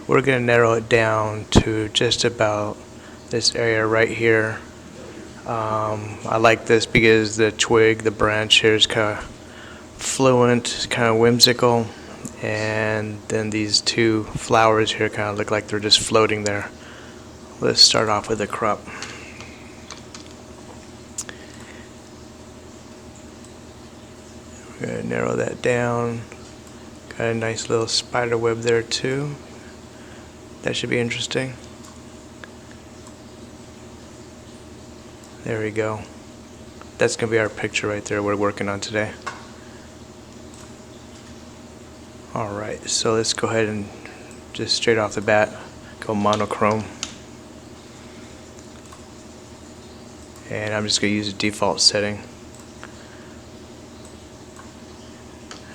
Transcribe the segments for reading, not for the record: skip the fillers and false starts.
we're going to narrow it down to just about this area right here. I like this because the twig, the branch here is kind of fluent, kind of whimsical, and then these two flowers here kind of look like they're just floating there. Let's start off with the crop. We're going to narrow that down. Got a nice little spider web there too. That should be interesting. There we go. That's going to be our picture right there we're working on today. Alright, so let's go ahead and just straight off the bat go monochrome. And I'm just going to use the default setting.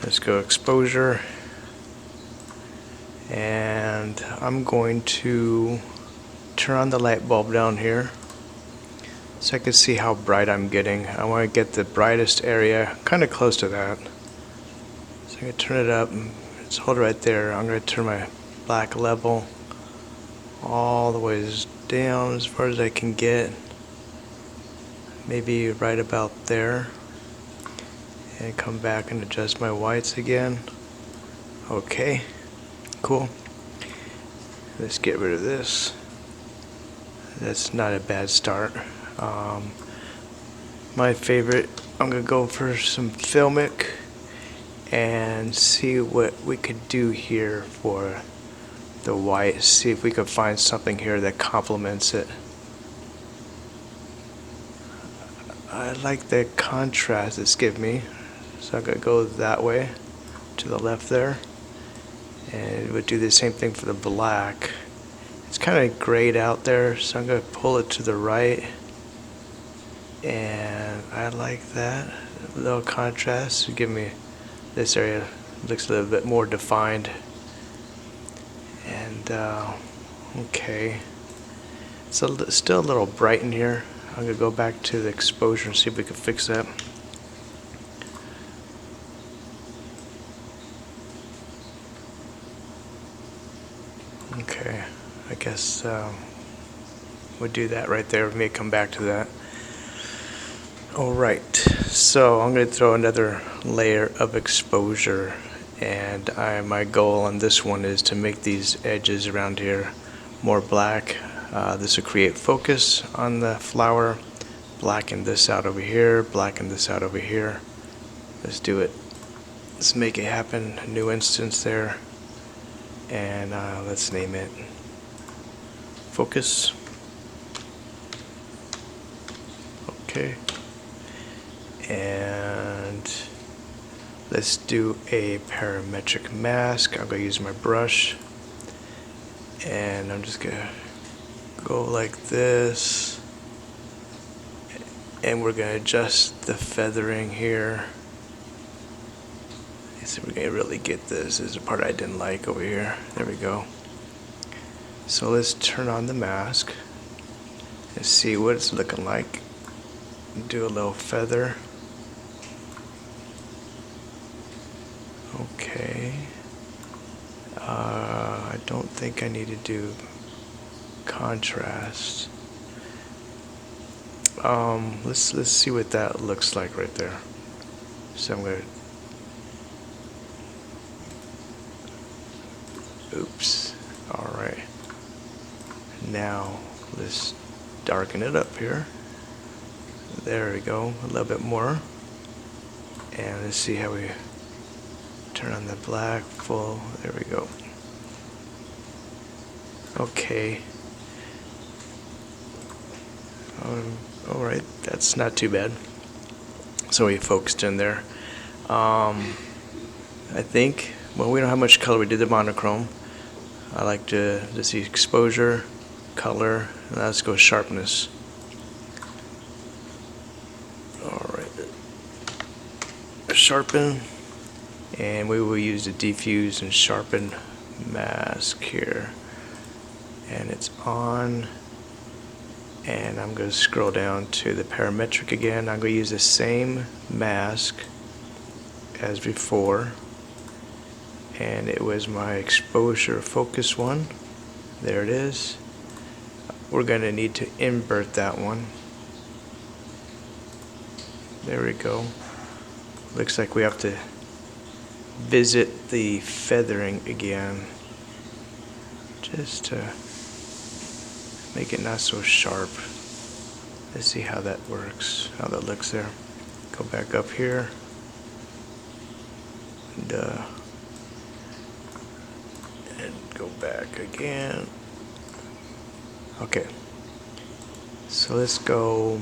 Let's go exposure. And I'm going to turn on the light bulb down here so I can see how bright I'm getting. I want to get the brightest area kind of close to that. So I'm going to turn it up. Just hold it right there. I'm going to turn my black level all the way down as far as I can get. Maybe right about there. And come back and adjust my whites again. Okay, cool. Let's get rid of this. That's not a bad start. My favorite, I'm going to go for some filmic and see what we could do here for the white. See if we could find something here that complements it. I like the contrast it's given me, so I'm going to go that way to the left there, and it would do the same thing for the black. It's kind of grayed out there, so I'm going to pull it to the right, and I like that little contrast to give me this area looks a little bit more defined. And okay, it's still a little bright in here. I'm going to go back to the exposure and see if we can fix that. Okay, I guess we'll do that right there. We may come back to that. Alright, so I'm going to throw another layer of exposure, and my goal on this one is to make these edges around here more black. This will create focus on the flower. Blacken this out over here, blacken this out over here. Let's do it. Let's make it happen. A new instance there. And let's name it Focus. Okay. And let's do a parametric mask. I'm going to use my brush. And I'm just going to go like this, and we're going to adjust the feathering here. So we're going to really get this. This is the part I didn't like over here. There we go. So let's turn on the mask and see what it's looking like. Do a little feather. Okay. I don't think I need to do contrast. Let's see what that looks like right there. So I'm gonna, oops. All right. Now let's darken it up here. There we go. A little bit more. And let's see how we turn on the black full. There we go. Okay. Alright, that's not too bad. So we focused in there. I think, well, we don't have much color. We did the monochrome. I like to see exposure, color, and let's go sharpness. Alright. Sharpen, and we will use the diffuse and sharpen mask here. And it's on. And I'm going to scroll down to the parametric again. I'm going to use the same mask as before, and it was my exposure focus one. There it is. We're going to need to invert that one. There we go. Looks like we have to visit the feathering again, just to make it not so sharp. Let's see how that works, how that looks there. Go back up here, and go back again. Okay, so let's go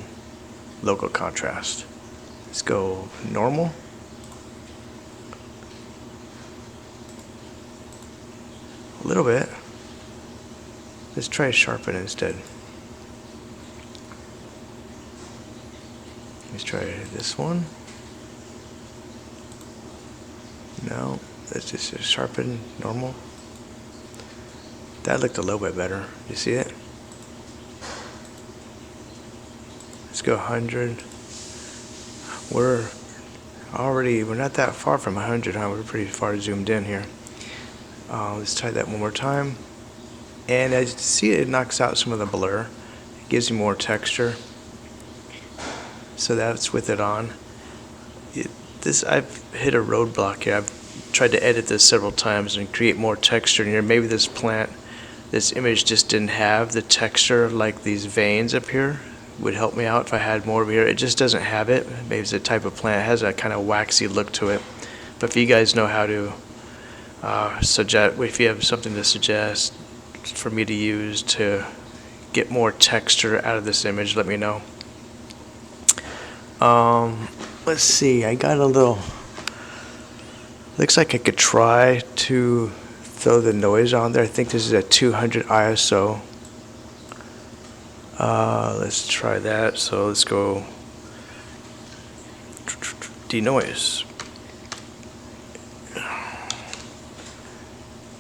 local contrast. Let's go normal. A little bit. Let's try sharpen instead. Let's try this one. No, let's just sharpen normal. That looked a little bit better. You see it? Let's go 100. We're not that far from 100, huh? We're pretty far zoomed in here. Let's try that one more time. And as you see, it knocks out some of the blur. It gives you more texture. So that's with it on. I've hit a roadblock here. I've tried to edit this several times and create more texture in here. Maybe this image just didn't have the texture like these veins up here. Would help me out if I had more over here. It just doesn't have it. Maybe it's a type of plant. It has a kind of waxy look to it. But if you guys know how to suggest, if you have something to suggest for me to use to get more texture out of this image, let me know. Let's see. I got a little. Looks like I could try to throw the noise on there. I think this is a 200 ISO. Let's try that. So let's go denoise.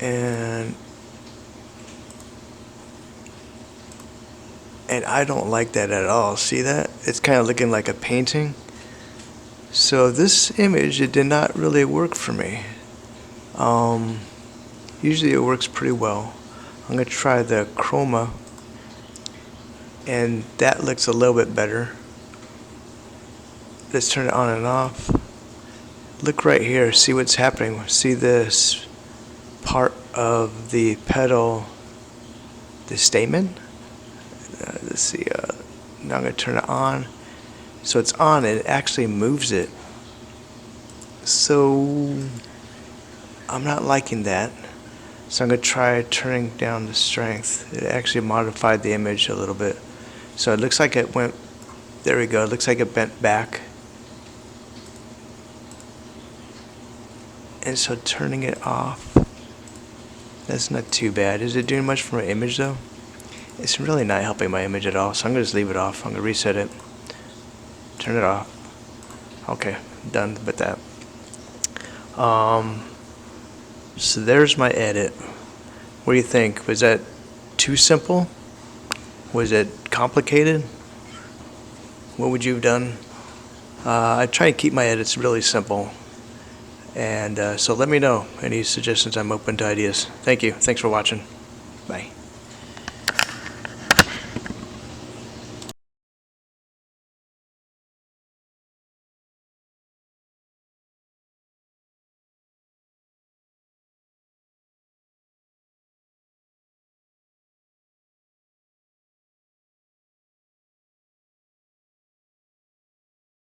And I don't like that at all. See that? It's kind of looking like a painting. So this image, it did not really work for me. Usually it works pretty well. I'm going to try the chroma, and that looks a little bit better. Let's turn it on and off. Look right here, see what's happening. See this part of the petal, the stamen? Let's see, now I'm going to turn it on. So it's on, and it actually moves it. So I'm not liking that. So I'm going to try turning down the strength. It actually modified the image a little bit. So it looks like it went, there we go, it looks like it bent back. And so turning it off, that's not too bad. Is it doing much for my image though? It's really not helping my image at all, so I'm going to just leave it off. I'm going to reset it. Turn it off. Okay, done with that. So there's my edit. What do you think? Was that too simple? Was it complicated? What would you have done? I try to keep my edits really simple. And so let me know any suggestions. I'm open to ideas. Thank you. Thanks for watching. Bye.